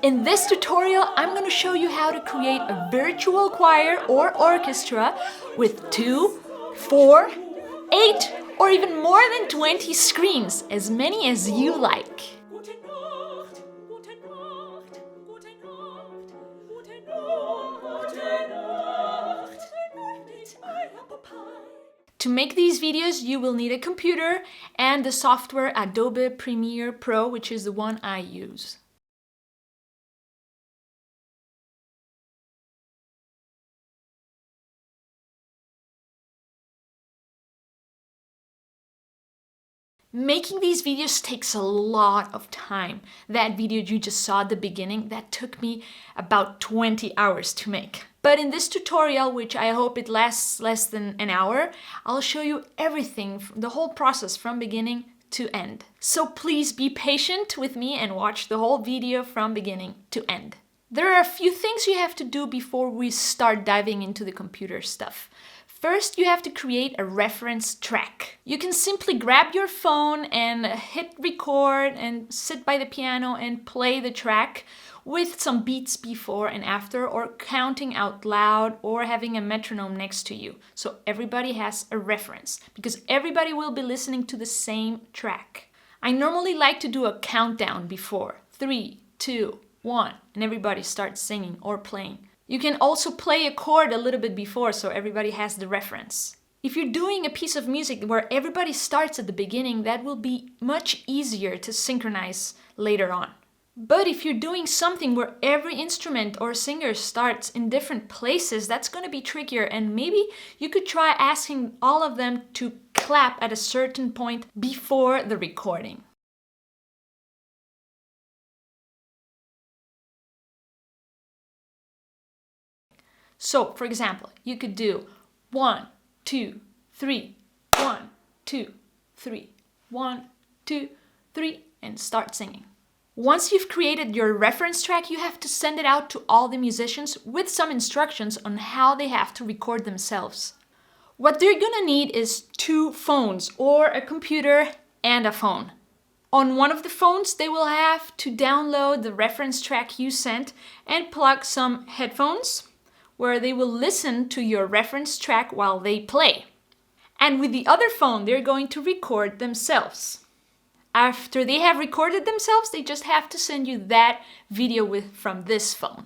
In this tutorial, I'm going to show you how to create a virtual choir or orchestra with 2, 4, 8, or even more than 20 screens, as many as you like. To make these videos, you will need a computer and the software Adobe Premiere Pro, which is the one I use. Making these videos takes a lot of time. That video you just saw at the beginning, that took me about 20 hours to make. But in this tutorial, which I hope it lasts less than an hour, I'll show you everything, the whole process from beginning to end. So please be patient with me and watch the whole video from beginning to end. There are a few things you have to do before we start diving into the computer stuff. First, you have to create a reference track. You can simply grab your phone and hit record and sit by the piano and play the track with some beats before and after, or counting out loud, or having a metronome next to you. So everybody has a reference, because everybody will be listening to the same track. I normally like to do a countdown before. 3, 2, 1, and everybody starts singing or playing. You can also play a chord a little bit before, so everybody has the reference. If you're doing a piece of music where everybody starts at the beginning, that will be much easier to synchronize later on. But if you're doing something where every instrument or singer starts in different places, that's going to be trickier, and maybe you could try asking all of them to clap at a certain point before the recording. So, for example, you could do 1, 2, 3, 1, 2, 3, 1, 2, 3, and start singing. Once you've created your reference track, you have to send it out to all the musicians with some instructions on how they have to record themselves. What they're gonna need is 2 phones, or a computer and a phone. On one of the phones, they will have to download the reference track you sent and plug some headphones, where they will listen to your reference track while they play. And with the other phone, they're going to record themselves. After they have recorded themselves, they just have to send you that video from this phone.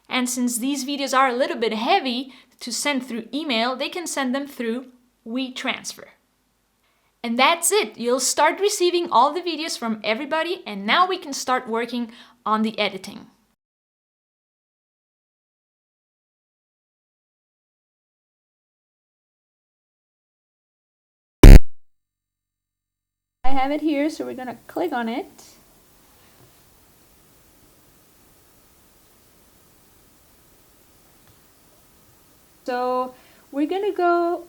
And since these videos are a little bit heavy to send through email, they can send them through WeTransfer. And that's it. You'll start receiving all the videos from everybody, and now we can start working on the editing. I have it here, so we're gonna click on it. So we're gonna go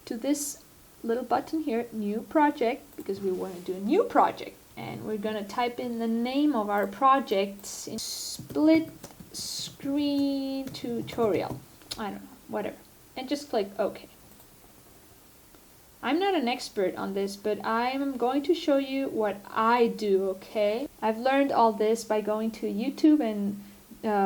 to this little button here, new project, because we want to do a new project, and we're gonna type in the name of our project in split screen tutorial. I don't know, whatever, and just click OK. I'm not an expert on this, but I'm going to show you what I do, okay? I've learned all this by going to YouTube and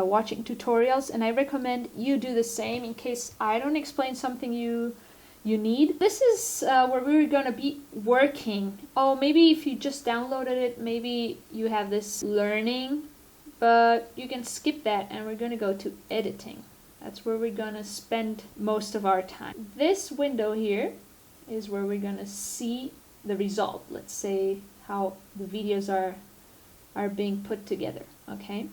watching tutorials, and I recommend you do the same in case I don't explain something you need. This is where we're gonna be working. Oh, maybe if you just downloaded it, maybe you have this learning, but you can skip that, and we're gonna go to editing. That's where we're gonna spend most of our time. This window here is where we're gonna see the result. Let's say how the videos are being put together, okay?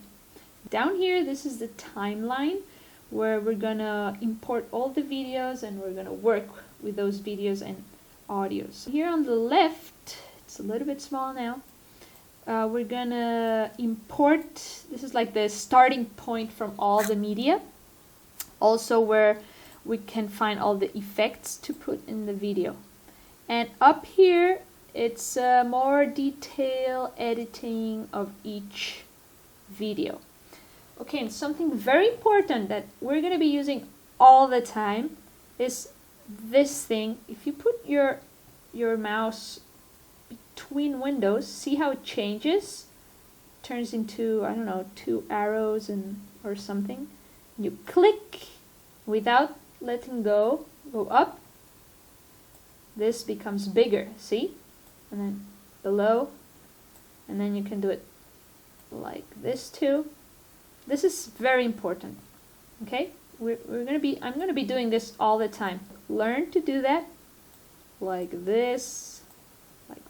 Down here, this is the timeline where we're gonna import all the videos, and we're gonna work with those videos and audios. Here on the left, it's a little bit small now, we're gonna import, this is like the starting point from all the media, also where we can find all the effects to put in the video. And up here, it's more detail editing of each video. Okay, and something very important that we're going to be using all the time is this thing. If you put your mouse between windows, see how it changes? Turns into, I don't know, 2 arrows or something. You click without letting go up. This becomes bigger, see? And then below, and then you can do it like this too. This is very important. Okay? I'm gonna be doing this all the time. Learn to do that like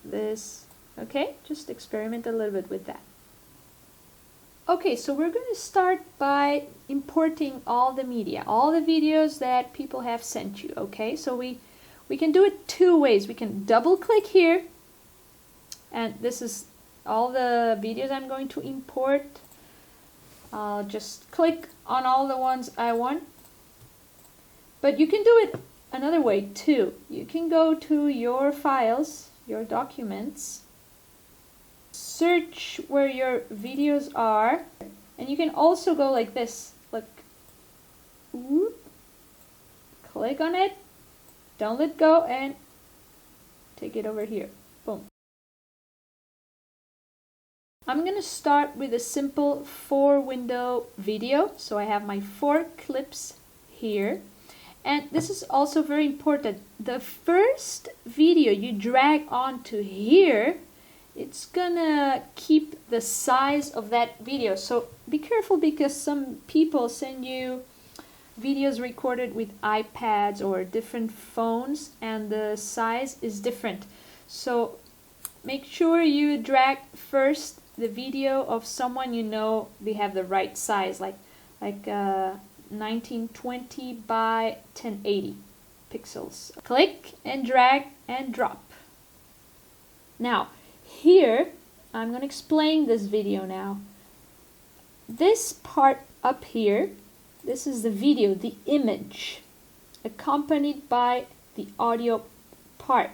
this, okay? Just experiment a little bit with that. Okay, so we're going to start by importing all the media, all the videos that people have sent you, okay? So we can do it 2 ways. We can double click here, and this is all the videos I'm going to import. I'll just click on all the ones I want. But you can do it another way too. You can go to your files, your documents, search where your videos are, and you can also go like this, like, whoop, click on it, don't let go, and take it over here. Boom. I'm going to start with a simple 4-window video. So I have my 4 clips here. And this is also very important. The first video you drag onto here, it's gonna keep the size of that video. So be careful, because some people send you videos recorded with iPads or different phones, and the size is different. So make sure you drag first the video of someone you know they have the right size, like 1920 by 1080 pixels. Click and drag and drop. Now here I'm going to explain this video now. This part up here, this is the video, the image, accompanied by the audio part.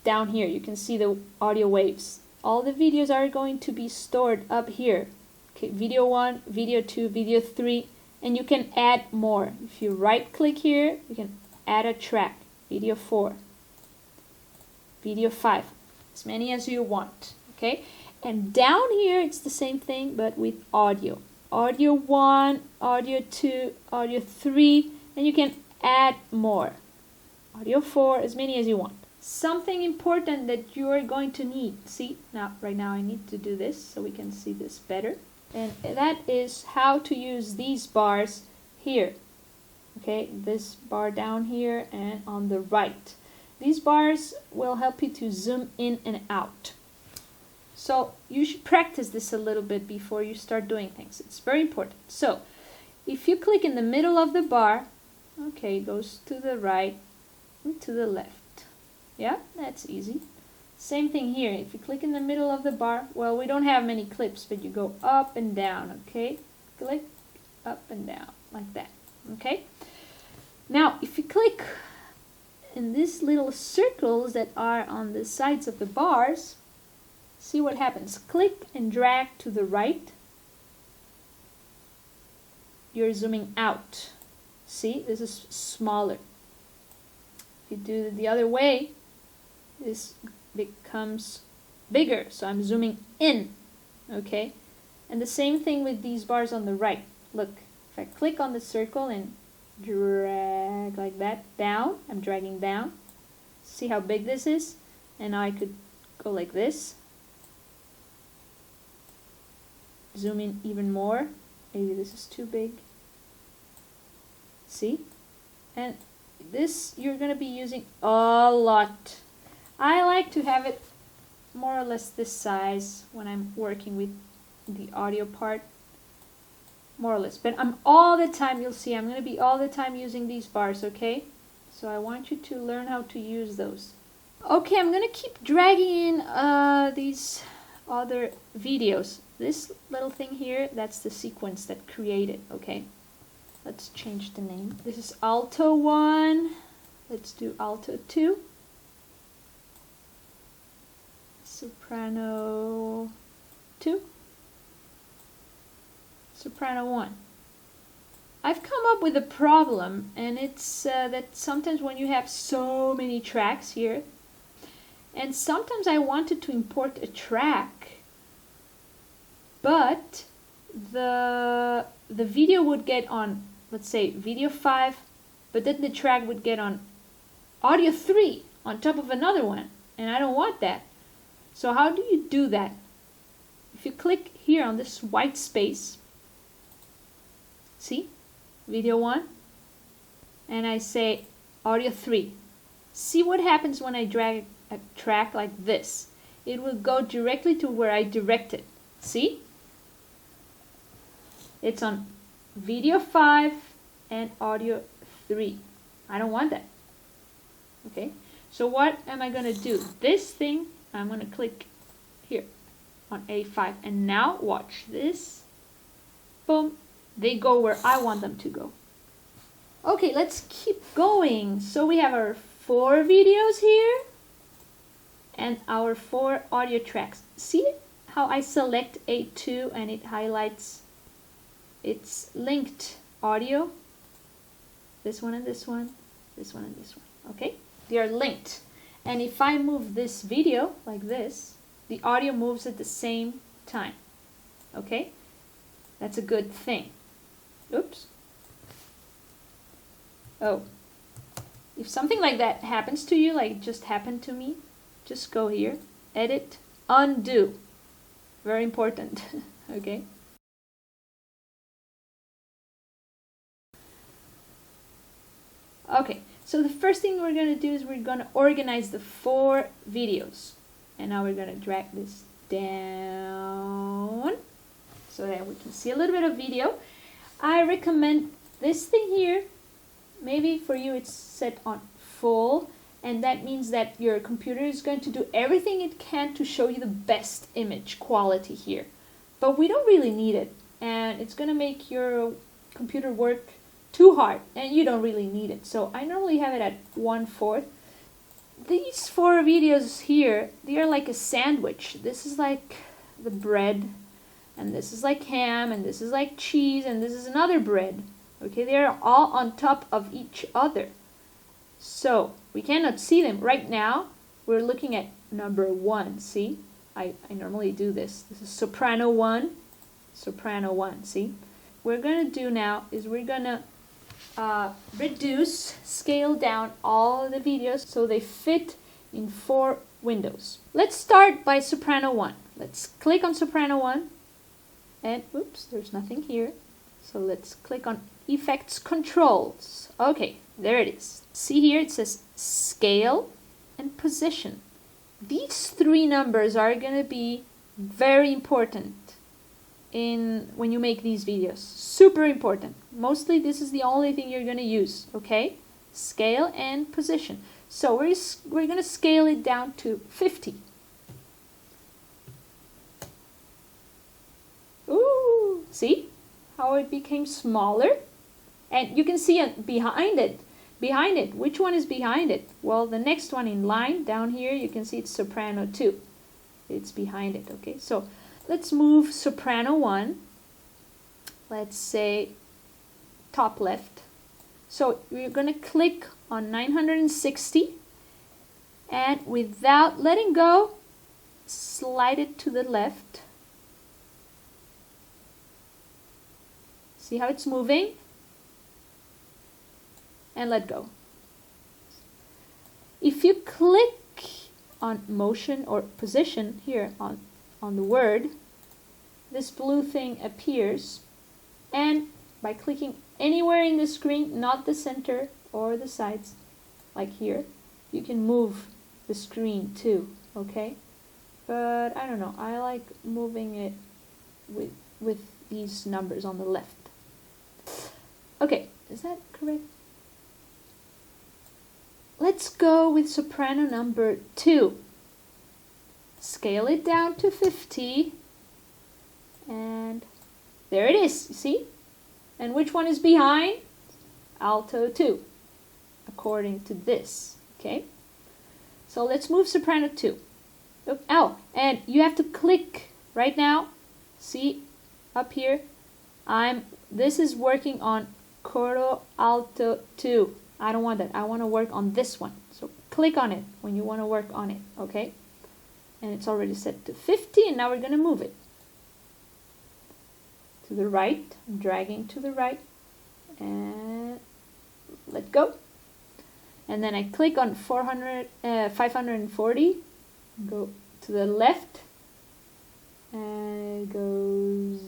Down here you can see the audio waves. All the videos are going to be stored up here. Okay, video 1, video 2, video 3, and you can add more. If you right click here, you can add a track. Video 4, video 5, as many as you want. Okay, and down here it's the same thing, but with audio. Audio 1, audio 2, audio 3, and you can add more. Audio 4, as many as you want. Something important that you are going to need. See, right now I need to do this so we can see this better. And that is how to use these bars here. Okay, this bar down here and on the right. These bars will help you to zoom in and out. So you should practice this a little bit before you start doing things. It's very important. So if you click in the middle of the bar, okay, it goes to the right and to the left. Yeah, that's easy. Same thing here. If you click in the middle of the bar, well, we don't have many clips, but you go up and down, okay? Click up and down, like that, okay? Now, if you click in these little circles that are on the sides of the bars, see what happens. Click and drag to the right. You're zooming out. See, this is smaller. If you do it the other way, this becomes bigger, so I'm zooming in, okay? And the same thing with these bars on the right. Look, if I click on the circle and drag like that down, I'm dragging down. See how big this is? And now I could go like this. Zoom in even more. Maybe this is too big. See? And this you're going to be using a lot. I like to have it more or less this size when I'm working with the audio part, more or less. But I'm all the time, you'll see, I'm going to be all the time using these bars, okay? So I want you to learn how to use those. Okay, I'm going to keep dragging in these other videos. This little thing here, that's the sequence that created, okay? Let's change the name. This is alto 1. Let's do alto 2. Soprano 2. Soprano 1. I've come up with a problem, and it's that sometimes when you have so many tracks here, And sometimes I wanted to import a track, but the video would get on, let's say, video 5, but then the track would get on audio 3 on top of another one, and I don't want that. So how do you do that? If you click here on this white space, see, video 1, and I say audio 3. See what happens when I drag a track like this. It will go directly to where I directed. See? It's on video 5 and audio 3. I don't want that. Okay, so what am I going to do? This thing, I'm going to click here on A5, and now watch this. Boom, they go where I want them to go. Okay, let's keep going. So we have our 4 videos here and our 4 audio tracks. See how I select A2 and it highlights its linked audio? This one and this one, this one and this one. Okay, they are linked. And if I move this video like this, the audio moves at the same time. Okay, that's a good thing. Oops. Oh, if something like that happens to you, like it just happened to me, just go here, edit, undo. Very important. Okay. Okay, so the first thing we're going to do is we're going to organize the 4 videos. And now we're going to drag this down so that we can see a little bit of video. I recommend this thing here. Maybe for you it's set on full, and that means that your computer is going to do everything it can to show you the best image quality here. But we don't really need it, and it's going to make your computer work too hard, and you don't really need it. So I normally have it at 1/4. These 4 videos here, they are like a sandwich. This is like the bread, and this is like ham, and this is like cheese, and this is another bread. Okay, they are all on top of each other. So we cannot see them. Right now, we're looking at number 1. See, I normally do this. This is soprano 1, soprano 1. See, what we're going to do now is we're going to reduce, scale down all the videos so they fit in 4 windows. Let's start by soprano 1. Let's click on soprano 1, and oops, there's nothing here. So let's click on effects controls. Okay, there it is. See here it says scale and position. These 3 numbers are going to be very important when you make these videos. Super important. Mostly this is the only thing you're going to use. Okay, scale and position. So we're going to scale it down to 50. Ooh, see how it became smaller? And you can see it behind it. Behind it, which one is behind it? Well, the next one in line down here, you can see it's soprano 2. It's behind it. Okay, so let's move soprano 1. Let's say top left. So we're going to click on 960, and without letting go, slide it to the left. See how it's moving? And let go. If you click on motion or position here on the word, this blue thing appears, and by clicking anywhere in the screen, not the center or the sides, like here, you can move the screen too. Okay, but I don't know, I like moving it with these numbers on the left. Okay, is that correct? Let's go with soprano number 2. Scale it down to 50, and there it is, you see? And which one is behind? Alto 2, according to this, okay? So let's move soprano 2. Oh, and you have to click right now. See, up here, this is working on coro alto 2. I don't want that. I want to work on this one. So click on it when you want to work on it, okay? And it's already set to 50, and now we're going to move it to the right. I'm dragging to the right and let go. And then I click on 540, go to the left, and it goes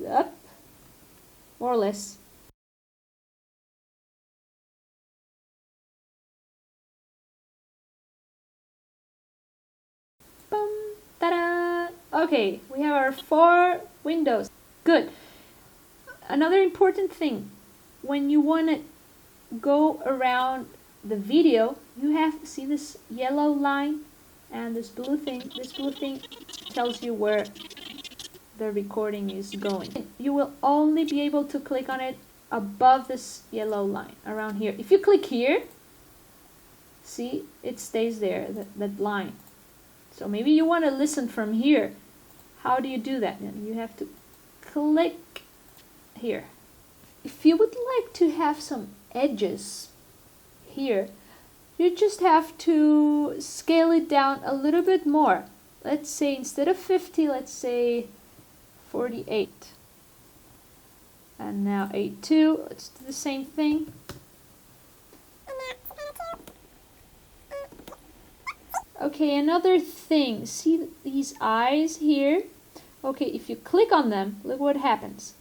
up, more or less. Boom, ta-da! Okay, we have our 4 windows. Good. Another important thing, when you want to go around the video, you have to see this yellow line and this blue thing. This blue thing tells you where the recording is going. You will only be able to click on it above this yellow line, around here. If you click here, see, it stays there, that line. So maybe you want to listen from here. How do you do that? You have to click here. If you would like to have some edges here, you just have to scale it down a little bit more. Let's say instead of 50, let's say 48. And now 82, let's do the same thing. Okay, another thing, see these eyes here? Okay, if you click on them, look what happens.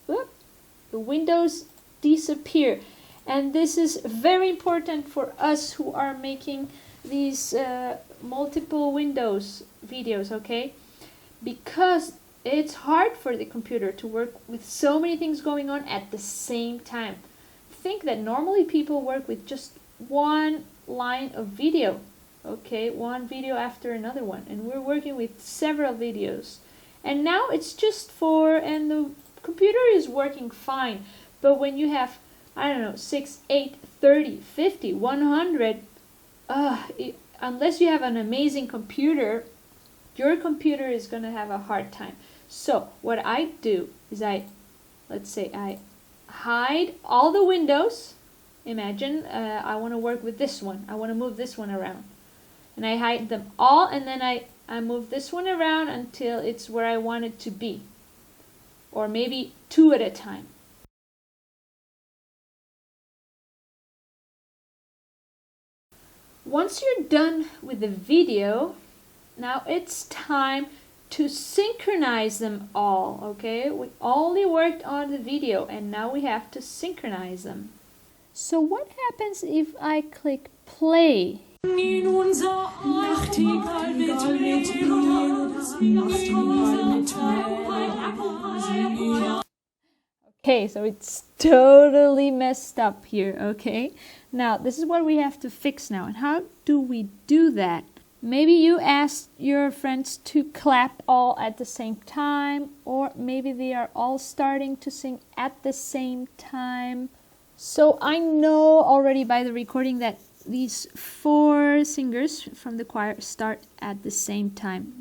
Whoop, the windows disappear. And this is very important for us who are making these multiple windows videos, okay? Because it's hard for the computer to work with so many things going on at the same time. Think that normally people work with just one line of video, okay? One video after another one. And we're working with several videos. And now it's just and the computer is working fine. But when you have, I don't know, 6, 8, 30, 50, 100, unless you have an amazing computer, your computer is going to have a hard time. So what I do is let's say I hide all the windows. Imagine I want to work with this one. I want to move this one around. And I hide them all, and then I move this one around until it's where I want it to be. Or maybe 2 at a time. Once you're done with the video, now it's time to synchronize them all, okay? We only worked on the video and now we have to synchronize them. So what happens if I click play? Okay, so it's totally messed up here, okay? Now, this is what we have to fix now. And how do we do that? Maybe you asked your friends to clap all at the same time, or maybe they are all starting to sing at the same time. So I know already by the recording that these 4 singers from the choir start at the same time.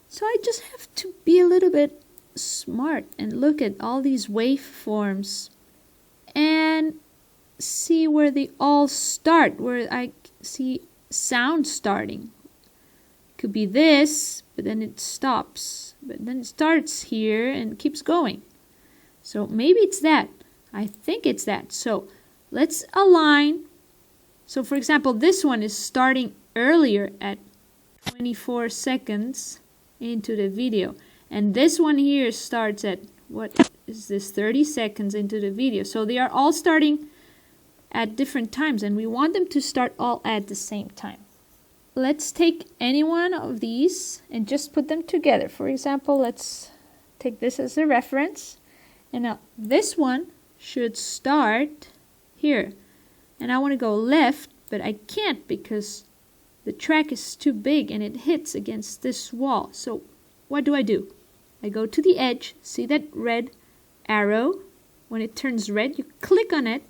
So I just have to be a little bit smart and look at all these waveforms and see where they all start, where I see sound starting. Could be this, but then it stops, but then it starts here and keeps going. So maybe it's that. I think it's that. So let's align. So for example, this one is starting earlier at 24 seconds into the video. And this one here starts at, what is this, 30 seconds into the video. So they are all starting at different times, and we want them to start all at the same time. Let's take any one of these and just put them together. For example, let's take this as a reference. And now this one should start here. And I want to go left, but I can't because the track is too big and it hits against this wall. So what do? I go to the edge, see that red arrow? When it turns red, you click on it,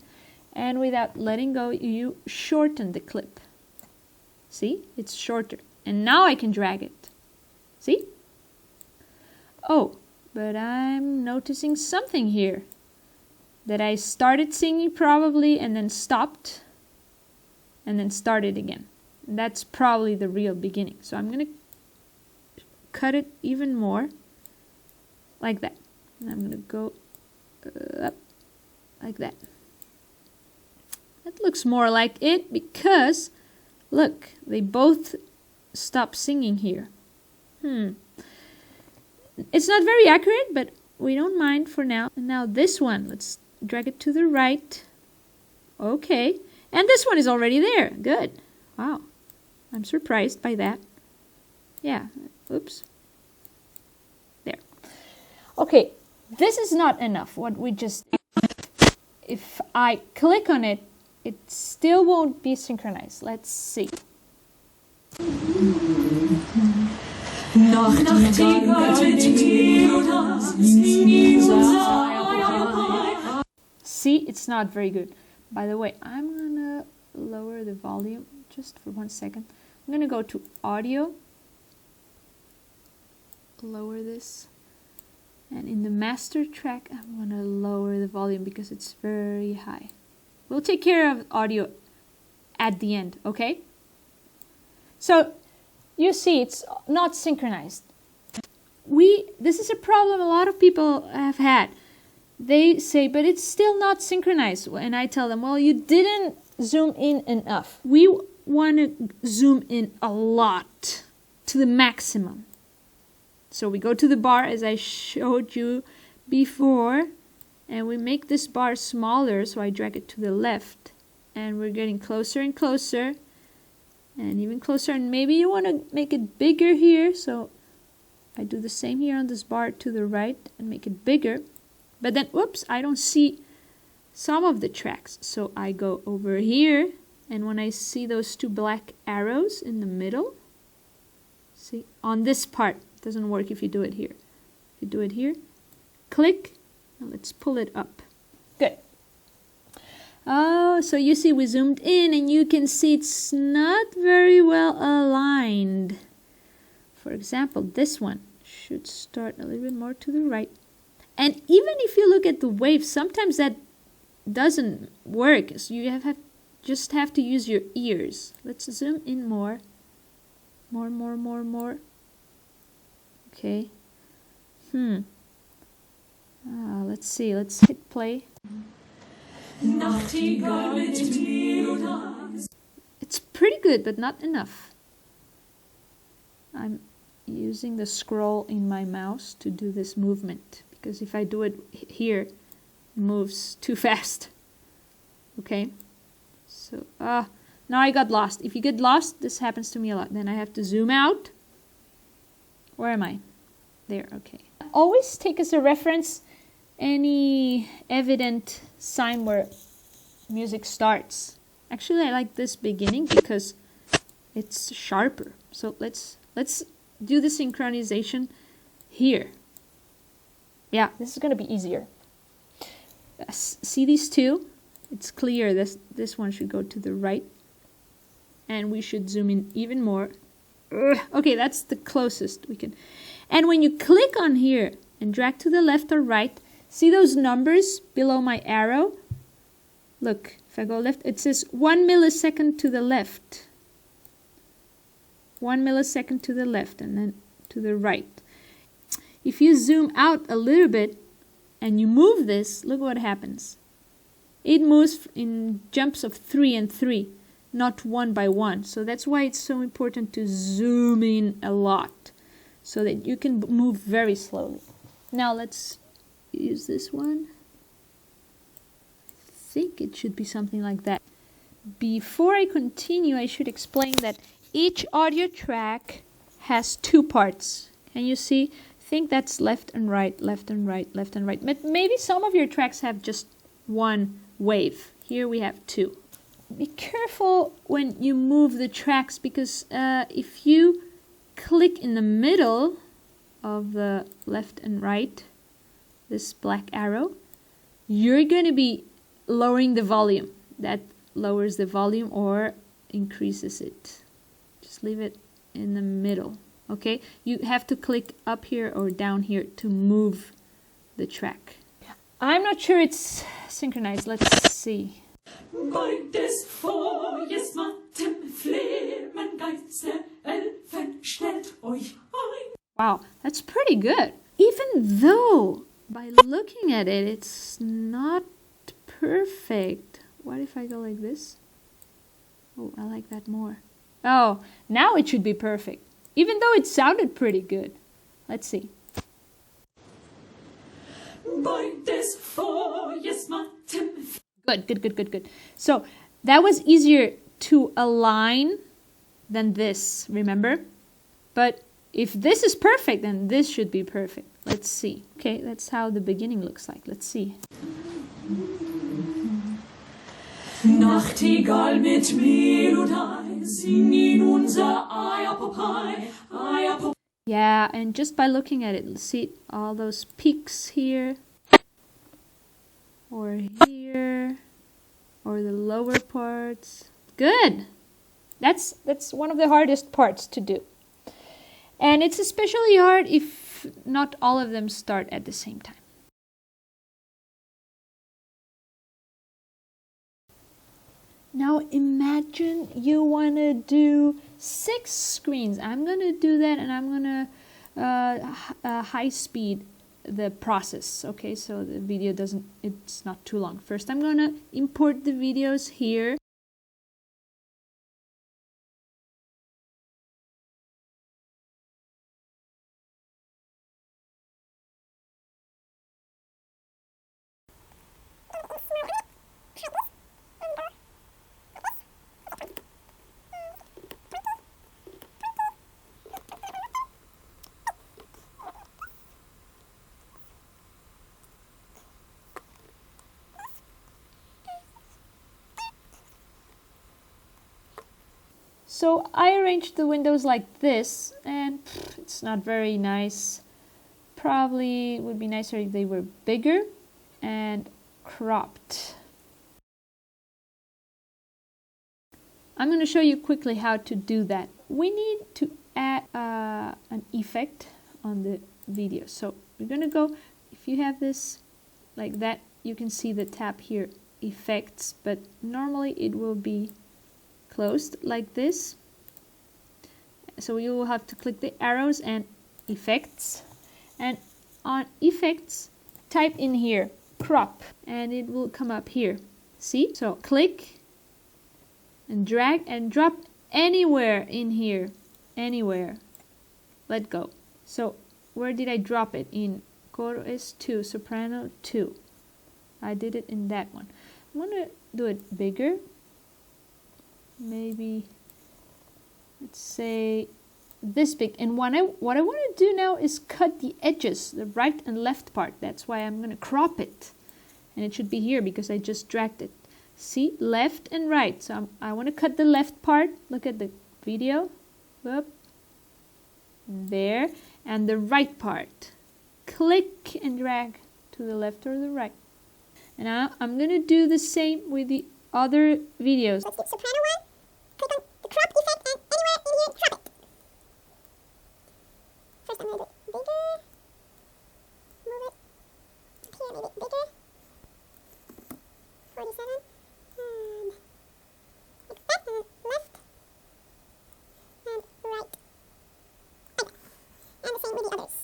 and without letting go, you shorten the clip. See? It's shorter. And now I can drag it. See? Oh, but I'm noticing something here. that I started singing probably and then stopped and then started again. That's probably the real beginning. So I'm going to cut it even more like that. And I'm going to go up like that. That looks more like it because look, they both stop singing here. It's not very accurate, but we don't mind for now. And now this one, let's drag it to the right. Okay. And this one is already there. Good. Wow. I'm surprised by that. Yeah. Oops. There. Okay. This is not enough. What we just... If I click on it, it still won't be synchronized. Let's see. See, it's not very good. By the way, I'm gonna lower the volume just for 1 second. I'm gonna go to audio, lower this, and in the master track I'm gonna lower the volume because it's very high. We'll take care of audio at the end, okay? So you see it's not synchronized. This is a problem a lot of people have had. They say, but it's still not synchronized. And I tell them, well, you didn't zoom in enough. We want to zoom in a lot to the maximum. So we go to the bar as I showed you before, and we make this bar smaller, so I drag it to the left. And we're getting closer and closer, and even closer, and maybe you want to make it bigger here, so I do the same here on this bar to the right and make it bigger. But then, whoops, I don't see some of the tracks. So I go over here, and when I see those two black arrows in the middle, see, on this part, it doesn't work if you do it here. If you do it here, click, and let's pull it up. Good. Oh, so you see we zoomed in, and you can see it's not very well aligned. For example, this one should start a little bit more to the right. And even if you look at the wave, sometimes that doesn't work. So you just have to use your ears. Let's zoom in more. More. Okay. Let's see. Let's hit play. It's pretty good, but not enough. I'm using the scroll in my mouse to do this movement, because if I do it here, it moves too fast. Okay, so now I got lost. If you get lost, this happens to me a lot. Then I have to zoom out. Where am I? There, okay. Always take as a reference any evident sign where music starts. Actually, I like this beginning because it's sharper. So let's do the synchronization here. Yeah, this is going to be easier. See these two? It's clear this one should go to the right. And we should zoom in even more. Okay, that's the closest we can. And when you click on here and drag to the left or right, see those numbers below my arrow? Look, if I go left, it says 1 millisecond to the left. 1 millisecond to the left and then to the right. If you zoom out a little bit and you move this, look what happens. It moves in jumps of 3 and 3, not 1 by 1. So that's why it's so important to zoom in a lot so that you can move very slowly. Now let's use this one. I think it should be something like that. Before I continue, I should explain that each audio track has 2 parts. Can you see? I think that's left and right, left and right, left and right. But maybe some of your tracks have just 1 wave. Here we have 2. Be careful when you move the tracks, because if you click in the middle of the left and right, this black arrow, you're going to be lowering the volume. That lowers the volume or increases it. Just leave it in the middle. Okay, you have to click up here or down here to move the track. I'm not sure it's synchronized. Let's see. Bei des Feuers mattem Flammen Geister Elfen stellt euch ein. Wow, that's pretty good. Even though by looking at it, it's not perfect. What if I go like this? Oh, I like that more. Oh, now it should be perfect. Even though it sounded pretty good. Let's see. Bei des Feuers mattem. Good. So that was easier to align than this, remember? But if this is perfect, then this should be perfect. Let's see. Okay, that's how the beginning looks like. Let's see. Nachtigall mit Melodie, sing in unser Eierpopei, Eierpopei. Yeah, and just by looking at it, see all those peaks here, or here, or the lower parts. Good! That's one of the hardest parts to do. And it's especially hard if not all of them start at the same time. Now imagine you want to do 6 screens. I'm going to do that, and I'm going to high speed the process. Okay, so the video it's not too long. First I'm going to import the videos here. So I arranged the windows like this, and it's not very nice. Probably would be nicer if they were bigger and cropped. I'm going to show you quickly how to do that. We need to add an effect on the video. So we're going to go, if you have this like that, you can see the tab here, effects, but normally it will be closed like this. So you will have to click the arrows and effects, and on effects type in here crop, and it will come up here. See? So click and drag and drop anywhere in here, anywhere. Let go. So where did I drop it? In chorus 2, soprano 2. I did it in that one. I'm going to do it bigger. Maybe, let's say this big. And what I want to do now is cut the edges, the right and left part. That's why I'm going to crop it. And it should be here because I just dragged it. See, left and right. So I want to cut the left part. Look at the video. Whoop. There. And the right part. Click and drag to the left or the right. And now I'm going to do the same with the other videos. Let's do soprano one. Click on the crop effect and anywhere in here, crop it. First I'm going to do it bigger. Move it up here, maybe bigger. 47. And like that, and left and right. Okay. And the same with the others.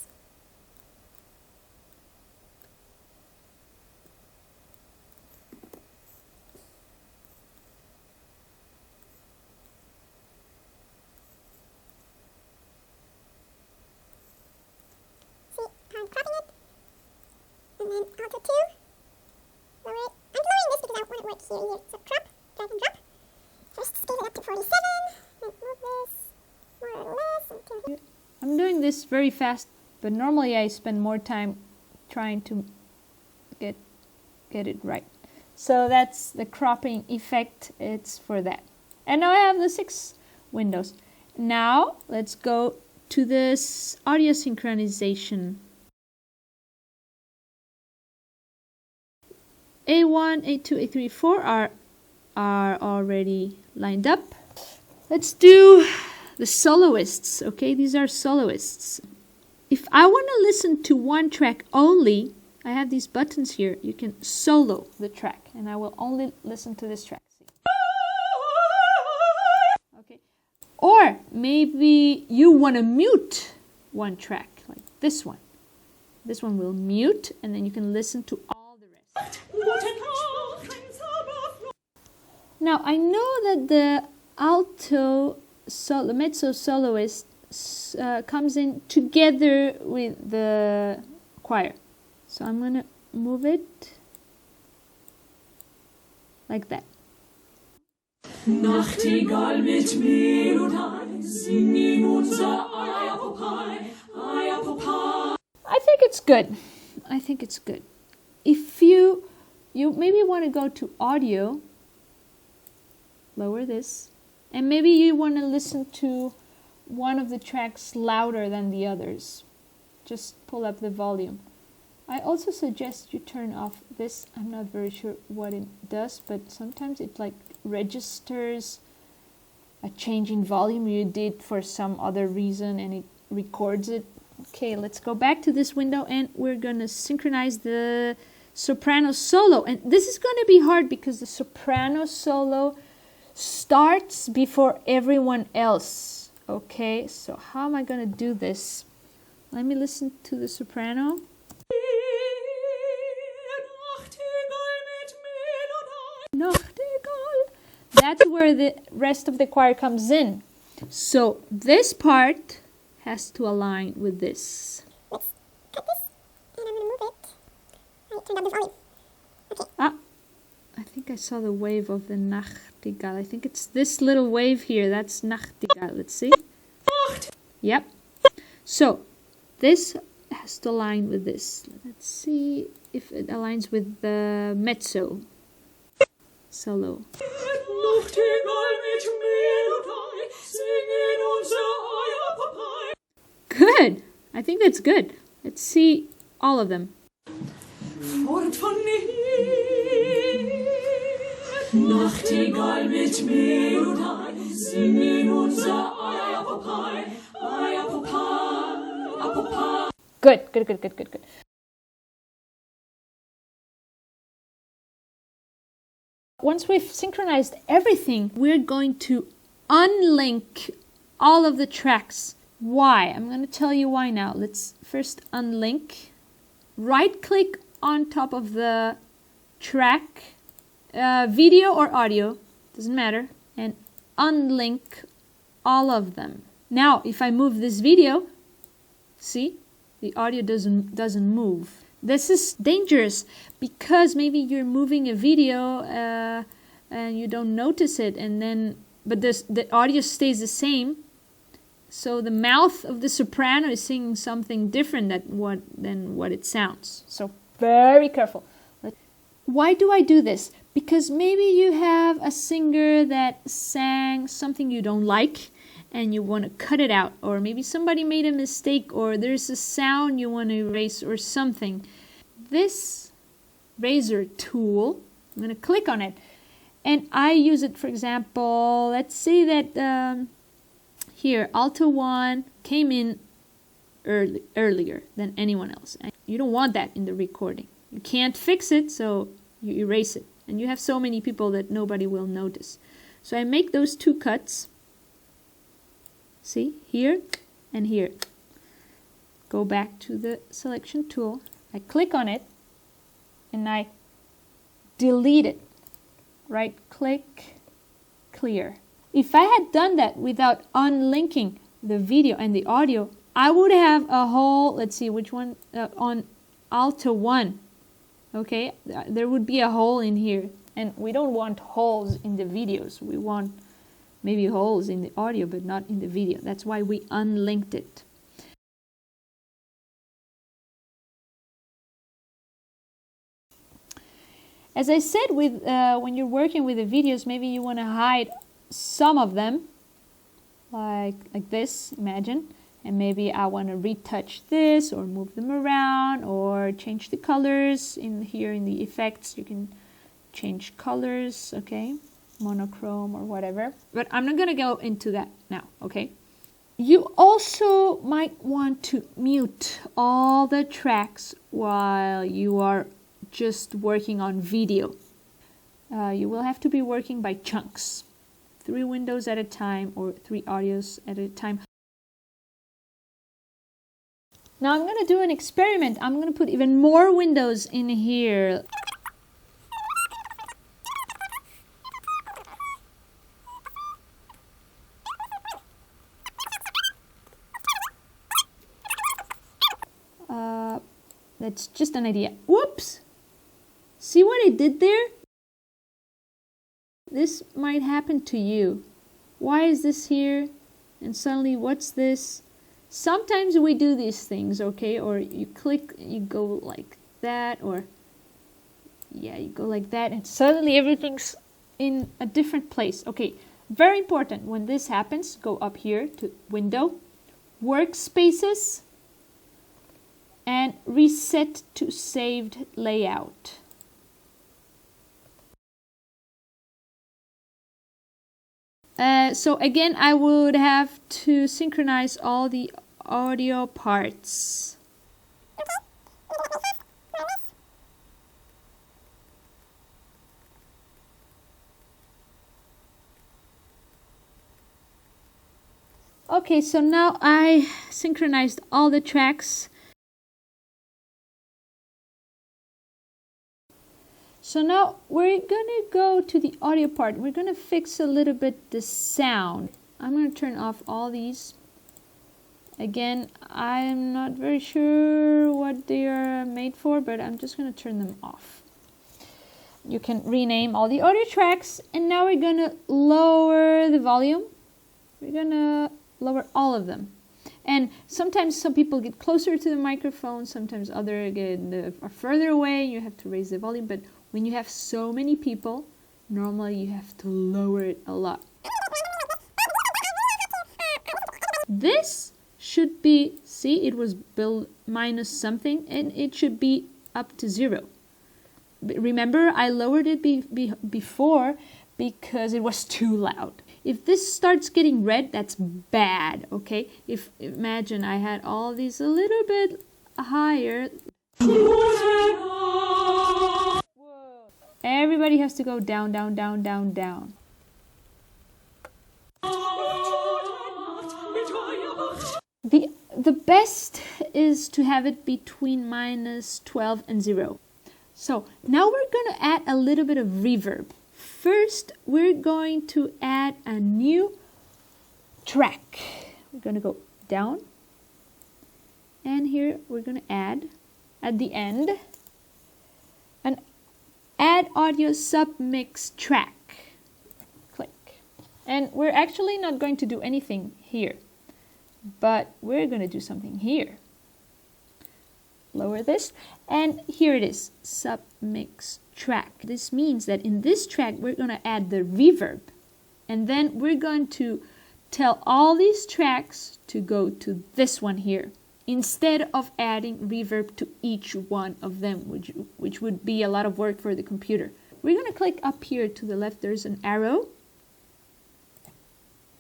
I'm cropping it, and then Alto 2, lower it. I'm lowering this because I want it work here and here. So crop, drag and drop. First scale it up to 47, and move this more or less until here. I'm doing this very fast, but normally I spend more time trying to get it right. So that's the cropping effect, it's for that. And now I have the 6 windows. Now let's go to this audio synchronization. A1, A2, A3, 4 are already lined up. Let's do the soloists, okay? These are soloists. If I want to listen to one track only, I have these buttons here. You can solo the track, and I will only listen to this track. See? Okay. Or maybe you want to mute one track, like this one. This one will mute, and then you can listen to all the rest. Now, I know that the mezzo soloist comes in together with the choir. So I'm going to move it like that. Nachtigall mit Melodie, singing unser Eierpopei, Eierpopei. I think it's good. I think it's good. If you maybe want to go to audio, lower this, and maybe you want to listen to one of the tracks louder than the others. Just pull up the volume. I also suggest you turn off this. I'm not very sure what it does, but sometimes it like registers a change in volume you did for some other reason and it records it. Okay, let's go back to this window and we're gonna synchronize the soprano solo. And this is gonna be hard because the soprano solo starts before everyone else. Okay, so how am I gonna do this? Let me listen to the soprano. Nachtigall. That's where the rest of the choir comes in. So this part has to align with this. Let's cut this, and I'm going to move it. I turned down the volume. Okay. Ah, I think I saw the wave of the Nachtigall. I think it's this little wave here. That's Nachtigall. Let's see. Yep. So this has to align with this. Let's see if it aligns with the mezzo solo. Good. I think that's good. Let's see all of them. Nachtigall mit Melodie, singing unser Eierpopei, Eierpopei, Eierpopei. Good, good, good, good, good, good. Once we've synchronized everything, we're going to unlink all of the tracks. Why? I'm going to tell you why now. Let's first unlink. Right-click on top of the track, video or audio, doesn't matter, and unlink all of them. Now, if I move this video, see, the audio doesn't move. This is dangerous because maybe you're moving a video and you don't notice it, but the audio stays the same. So the mouth of the soprano is singing something different than what it sounds. So very careful. Why do I do this? Because maybe you have a singer that sang something you don't like and you want to cut it out, or maybe somebody made a mistake, or there's a sound you want to erase or something. This razor tool, I'm going to click on it, and I use it, for example, let's say that here, alto 1 came in earlier than anyone else. And you don't want that in the recording. You can't fix it, so you erase it. And you have so many people that nobody will notice. So I make those two cuts. See, here and here. Go back to the selection tool. I click on it and I delete it. Right click, clear. If I had done that without unlinking the video and the audio, I would have a hole, let's see which one, on alto 1. Okay, there would be a hole in here. And we don't want holes in the videos. We want maybe holes in the audio, but not in the video. That's why we unlinked it. As I said, when you're working with the videos, maybe you want to hide some of them, like this, imagine. And maybe I want to retouch this or move them around or change the colors. Here in the effects, you can change colors, okay? Monochrome or whatever. But I'm not going to go into that now, okay? You also might want to mute all the tracks while you are just working on video. You will have to be working by chunks, 3 windows at a time or 3 audios at a time. Now I'm going to do an experiment. I'm going to put even more windows in here. That's just an idea. Whoops! See what I did there? This might happen to you. Why is this here? And suddenly, what's this? Sometimes we do these things, okay? Or you click, you go like that, or yeah, you go like that, and suddenly everything's in a different place. Okay, very important. When this happens, go up here to Window, Workspaces, and reset to saved layout. So again, I would have to synchronize all the audio parts. Okay, so now I synchronized all the tracks. So now we're gonna go to the audio part. We're gonna fix a little bit the sound. I'm gonna turn off all these. Again, I'm not very sure what they are made for, but I'm just gonna turn them off. You can rename all the audio tracks, and now we're gonna lower the volume. We're gonna lower all of them. And sometimes some people get closer to the microphone, sometimes others are further away, you have to raise the volume, but when you have so many people, normally you have to lower it a lot. This should be, see, it was built minus something, and it should be up to 0. Remember, I lowered it before because it was too loud. If this starts getting red, that's bad, okay? Imagine I had all these a little bit higher. Everybody has to go down, down, down, down, down. The best is to have it between -12 and 0. So now we're going to add a little bit of reverb. First, we're going to add a new track. We're going to go down. And here we're going to add, at the end, an Add Audio Submix track. Click. And we're actually not going to do anything here, but we're going to do something here. Lower this, and here it is, Submix track. This means that in this track we're going to add the reverb, and then we're going to tell all these tracks to go to this one here, instead of adding reverb to each one of them, which would be a lot of work for the computer. We're going to click up here to the left. There's an arrow,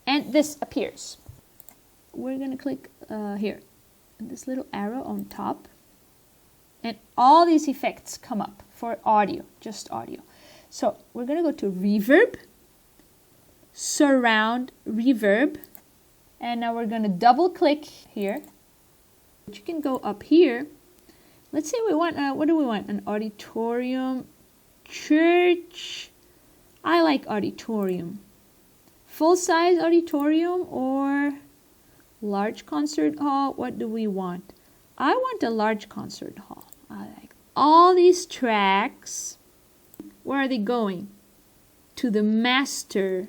and this appears. We're going to click here, this little arrow on top, and all these effects come up for audio, just audio. So we're going to go to Reverb, Surround Reverb, and now we're going to double click here. You can go up here. Let's say we want, what do we want? An auditorium, church. I like auditorium. Full-size auditorium or large concert hall. What do we want? I want a large concert hall. I like all these tracks. Where are they going? To the master,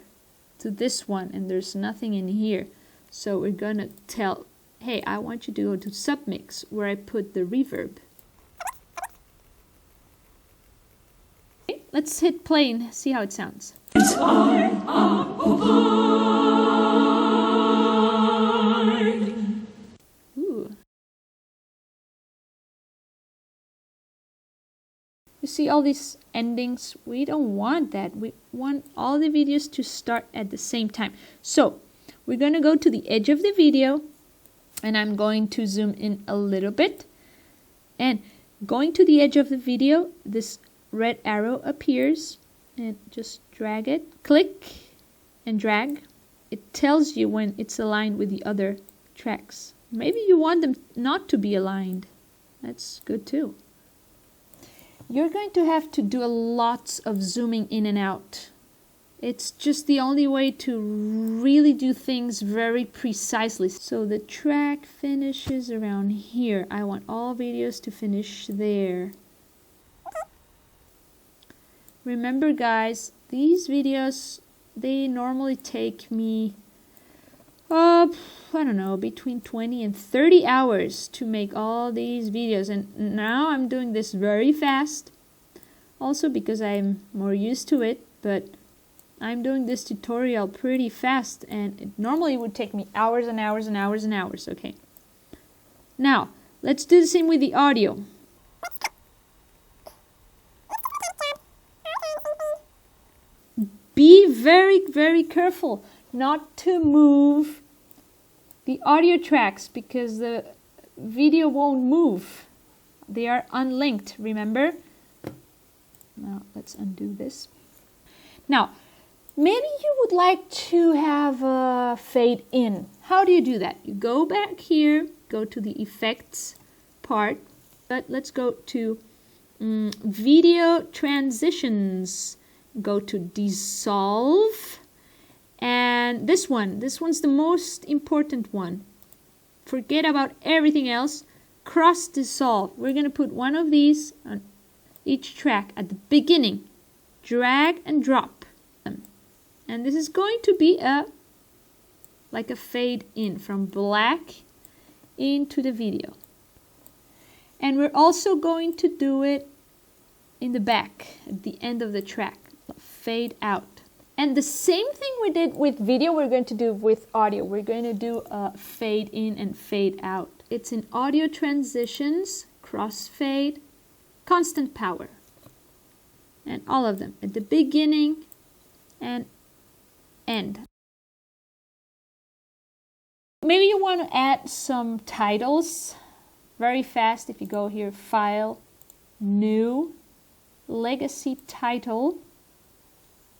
to this one, and there's nothing in here. So we're gonna tell, hey, I want you to go to Submix, where I put the reverb. Okay, let's hit play and see how it sounds. Ooh. You see all these endings? We don't want that. We want all the videos to start at the same time. So we're going to go to the edge of the video, and I'm going to zoom in a little bit. And going to the edge of the video, this red arrow appears, and just drag it, click and drag. It tells you when it's aligned with the other tracks. Maybe you want them not to be aligned. That's good too. You're going to have to do lots of zooming in and out. It's just the only way to really do things very precisely. So the track finishes around here. I want all videos to finish there. Remember guys, these videos, they normally take me, I don't know, between 20 and 30 hours to make all these videos. And now I'm doing this very fast. Also because I'm more used to it, but I'm doing this tutorial pretty fast, and it normally would take me hours and hours and hours and hours. Okay. Now, let's do the same with the audio. Be very, very careful not to move the audio tracks because the video won't move. They are unlinked, remember? Now, let's undo this. Now, maybe you would like to have a fade in. How do you do that? You go back here, go to the effects part, but let's go to video transitions. Go to dissolve, and this one's the most important one. Forget about everything else. Cross dissolve. We're going to put one of these on each track at the beginning. Drag and drop them. And this is going to be like a fade in from black into the video. And we're also going to do it in the back at the end of the track. Fade out. And the same thing we did with video, we're going to do with audio. We're going to do a fade in and fade out. It's in audio transitions, crossfade, constant power. And all of them at the beginning and end. Maybe you want to add some titles very fast. If you go here, File, New, Legacy Title.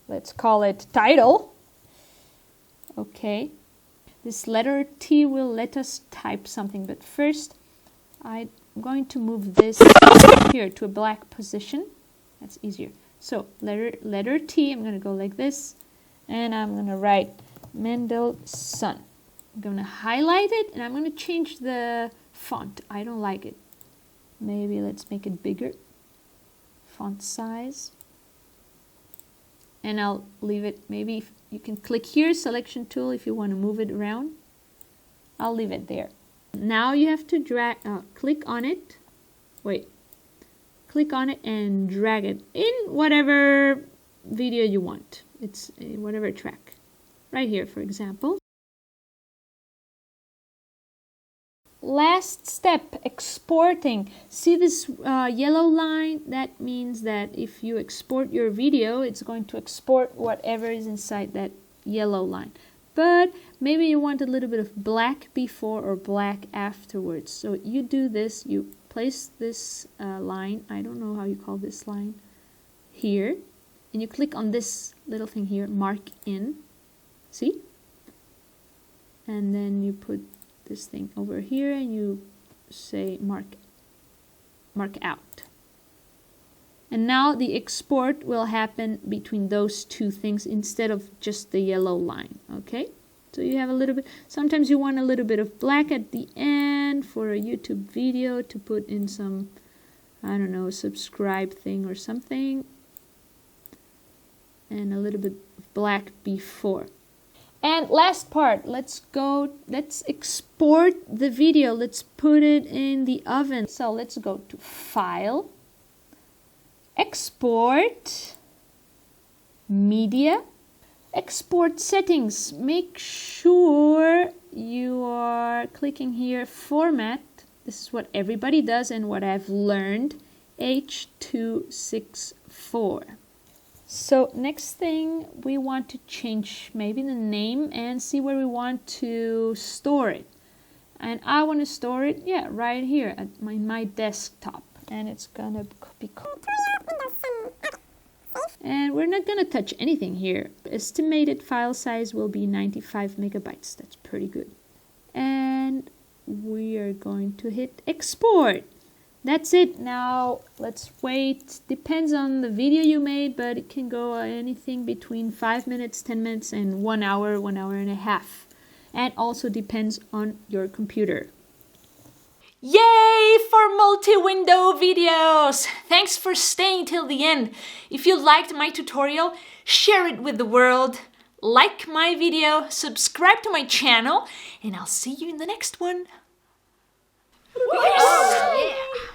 Let's call it Title. Okay. This letter T will let us type something, but first I'm going to move this here to a black position. That's easier. So letter T, I'm going to go like this, and I'm going to write Mendelssohn. I'm going to highlight it, and I'm going to change the font. I don't like it. Maybe let's make it bigger. Font size. And I'll leave it, maybe you can click here, selection tool, if you want to move it around. I'll leave it there. Now you have to drag, click on it. Wait. Click on it and drag it in whatever video you want. It's whatever track. Right here, for example. Last step, exporting. See this yellow line? That means that if you export your video, it's going to export whatever is inside that yellow line. But maybe you want a little bit of black before or black afterwards. So you do this, you place this line, I don't know how you call this line, here. And you click on this little thing here, mark in. See? And then you put this thing over here and you say mark out. And now the export will happen between those two things instead of just the yellow line. Okay, so you have a little bit, sometimes you want a little bit of black at the end for a YouTube video to put in some, I don't know, subscribe thing or something, and a little bit of black before. And last part, let's export the video. Let's put it in the oven. So let's go to File, Export, Media, Export Settings. Make sure you are clicking here, Format. This is what everybody does and what I've learned, H264. So next thing, we want to change maybe the name and see where we want to store it. And I want to store it, yeah, right here at my desktop. And it's gonna be called. And we're not gonna touch anything here. Estimated file size will be 95 megabytes. That's pretty good. And we are going to hit export. That's it. Now let's wait. Depends on the video you made, but it can go anything between 5 minutes, 10 minutes, and 1 hour, 1 hour and a half. And also depends on your computer. Yay for multi-window videos! Thanks for staying till the end. If you liked my tutorial, share it with the world. Like my video, subscribe to my channel, and I'll see you in the next one. Oh, yeah.